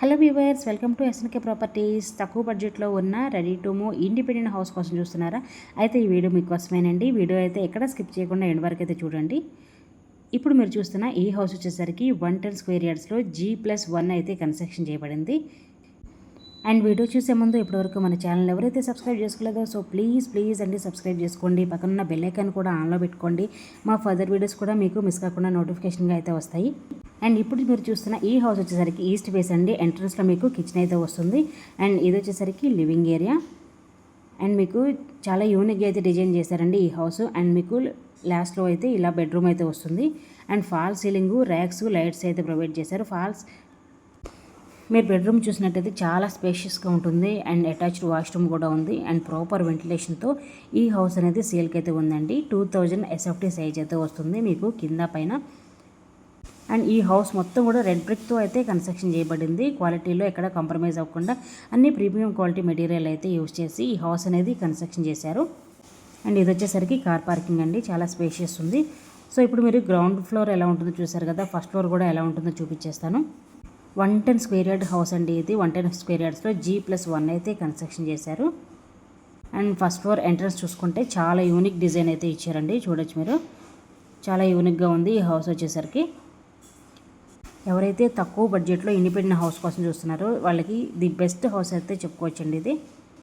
Hello viewers, welcome to SNK properties. తక్కువ బడ్జెట్లో ఉన్న ready to move independent house కోసం చూస్తున్నారా? అయితే ఈ వీడియో మీకోసమేనండి. వీడియో అయితే ఎక్కడ స్కిప్ చేయకుండా ఎండ్ వరకు అయితే చూడండి. ఇప్పుడు మీరు చూస్తున్న ఈ హౌస్ వచ్చేసరికి 110 స్క్వేర్ యార్డ్స్లో G+1 అయితే కన్స్ట్రక్షన్ చేయబడింది. అండ్ వీడియో చూసే ముందు ఇప్పటివరకు మన ఛానల్ ఎవరైతే సబ్స్క్రైబ్ చేసుకోలేదో సో ప్లీజ్ అండి సబ్స్క్రైబ్ చేసుకోండి. పక్కనున్న బెల్ ఐకాన్ కూడా ఆన్లో పెట్టుకోండి. మా ఫర్దర్ వీడియోస్ కూడా మీకు మిస్ కాకుండా నోటిఫికేషన్గా అయితే వస్తాయి. అండ్ ఇప్పుడు మీరు చూస్తున్న ఈ హౌస్ వచ్చేసరికి ఈస్ట్ ఫేస్ అండి. ఎంట్రన్స్లో మీకు కిచెన్ అయితే వస్తుంది. అండ్ ఇది వచ్చేసరికి లివింగ్ ఏరియా. అండ్ మీకు చాలా యూనిక్గా అయితే డిజైన్ చేశారండి ఈ హౌస్. అండ్ మీకు లాస్ట్లో అయితే ఇలా బెడ్రూమ్ అయితే వస్తుంది. And fall ceiling, racks, lights అయితే ప్రొవైడ్ చేశారు. మీరు బెడ్రూమ్ చూసినట్టయితే చాలా స్పేషియస్గా ఉంటుంది. అండ్ అటాచ్డ్ వాష్రూమ్ కూడా ఉంది. అండ్ ప్రాపర్ వెంటిలేషన్తో ఈ హౌస్ అనేది సేల్కి అయితే ఉందండి. 2000 SFT సైజ్ అయితే వస్తుంది మీకు కింద పైన. అండ్ ఈ హౌస్ మొత్తం కూడా రెడ్ బ్రిక్తో అయితే కన్స్ట్రక్షన్ చేయబడింది. క్వాలిటీలో ఎక్కడ కాంప్రమైజ్ అవ్వకుండా అన్ని ప్రీమియం క్వాలిటీ మెటీరియల్ అయితే యూజ్ చేసి ఈ హౌస్ అనేది కన్స్ట్రక్షన్ చేశారు. అండ్ ఇది వచ్చేసరికి కార్ పార్కింగ్ అండి, చాలా స్పేషియస్ ఉంది. సో ఇప్పుడు మీరు గ్రౌండ్ ఫ్లోర్ ఎలా ఉంటుందో చూసారు కదా, ఫస్ట్ ఫ్లోర్ కూడా ఎలా ఉంటుందో చూపించేస్తాను. 110 స్క్వేర్ యార్డ్ హౌస్ అండి ఇది. 110 స్క్వేర్ యార్డ్స్లో G+1 అయితే కన్స్ట్రక్షన్ చేశారు. అండ్ ఫస్ట్ ఫ్లోర్ ఎంట్రన్స్ చూసుకుంటే చాలా యూనిక్ డిజైన్ అయితే ఇచ్చారండి. చూడొచ్చు మీరు, చాలా యూనిక్గా ఉంది ఈ హౌస్ వచ్చేసరికి. ఎవరైతే తక్కువ బడ్జెట్లో ఇండిపెండెంట్ హౌస్ కోసం చూస్తున్నారో వాళ్ళకి ది బెస్ట్ హౌస్ అయితే చెప్పుకోవచ్చండి ఇది.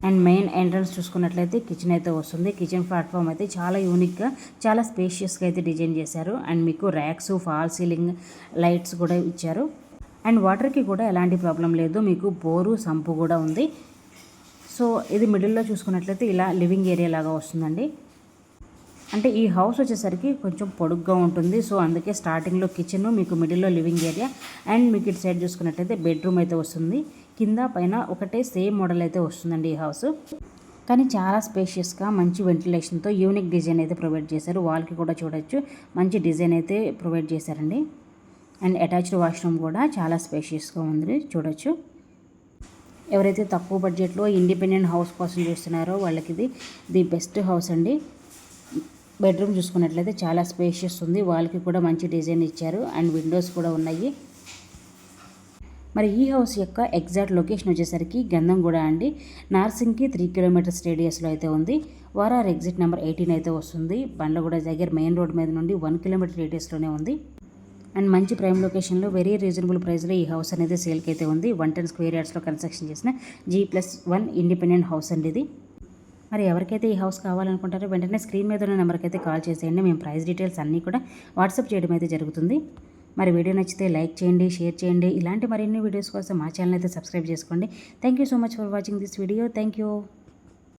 అండ్ మెయిన్ ఎంట్రన్స్ చూసుకున్నట్లయితే కిచెన్ అయితే వస్తుంది. కిచెన్ ప్లాట్ఫామ్ అయితే చాలా యూనిక్గా, చాలా స్పేషియస్గా అయితే డిజైన్ చేశారు. అండ్ మీకు ర్యాక్స్, ఫాల్ సీలింగ్, లైట్స్ కూడా ఇచ్చారు. అండ్ వాటర్కి కూడా ఎలాంటి ప్రాబ్లం లేదు. మీకు బోరు, సంపు కూడా ఉంది. సో ఇది మిడిల్లో చూసుకున్నట్లయితే ఇలా లివింగ్ ఏరియా లాగా వస్తుందండి. అంటే ఈ హౌస్ వచ్చేసరికి కొంచెం పొడుగ్గా ఉంటుంది. సో అందుకే స్టార్టింగ్లో కిచెన్, మీకు మిడిల్లో లివింగ్ ఏరియా, అండ్ మీకు ఇటు సైడ్ చూసుకున్నట్లయితే బెడ్రూమ్ అయితే వస్తుంది. కింద పైన ఒకటే సేమ్ మోడల్ అయితే వస్తుందండి ఈ హౌస్. కానీ చాలా స్పేషియస్గా మంచి వెంటిలేషన్తో యూనిక్ డిజైన్ అయితే ప్రొవైడ్ చేశారు. వాల్కి కూడా చూడొచ్చు, మంచి డిజైన్ అయితే ప్రొవైడ్ చేశారండి. అండ్ అటాచ్డ్ వాష్రూమ్ కూడా చాలా స్పేషియస్గా ఉంది, చూడొచ్చు. ఎవరైతే తక్కువ బడ్జెట్లో ఇండిపెండెంట్ హౌస్ కోసం చూస్తున్నారో వాళ్ళకి ఇది ది బెస్ట్ హౌస్ అండి. బెడ్రూమ్ చూసుకున్నట్లయితే చాలా స్పేషియస్ ఉంది. వాళ్ళకి కూడా మంచి డిజైన్ ఇచ్చారు. అండ్ విండోస్ కూడా ఉన్నాయి. మరి ఈ హౌస్ యొక్క ఎగ్జాక్ట్ లొకేషన్ వచ్చేసరికి గంధంగూడ అండి. నార్సింగ్కి 3 కిలోమీటర్స్ రేడియస్లో అయితే ఉంది. వారార్ ఎగ్జిట్ నెంబర్ 18 అయితే వస్తుంది. బండ్లగూడ దగ్గర మెయిన్ రోడ్ మీద నుండి 1 కిలోమీటర్ రేడియస్లోనే ఉంది. అండ్ మంచి ప్రైమ్ లొకేషన్లో వెరీ రీజనబుల్ ప్రైస్లో ఈ హౌస్ అనేది సేల్కి అయితే ఉంది. 110 స్క్వేర్ యార్డ్స్లో కన్స్ట్రక్షన్ చేసిన G+1 ఇండిపెండెంట్ హౌస్ అండి ఇది. మరి ఎవరికైతే ఈ హౌస్ కావాలనుకుంటారో వెంటనే స్క్రీన్ మీద ఉన్న నెంబర్కి అయితే కాల్ చేసేయండి. మేము ప్రైస్ డీటెయిల్స్ అన్నీ కూడా వాట్సాప్ చేయడం అయితే జరుగుతుంది. మరి వీడియో నచ్చితే లైక్ చేయండి, షేర్ చేయండి. ఇలాంటి మరిన్ని వీడియోస్ కోసం మా ఛానల్ అయితే సబ్స్క్రైబ్ చేసుకోండి. Thank you so much for watching this video. Thank you.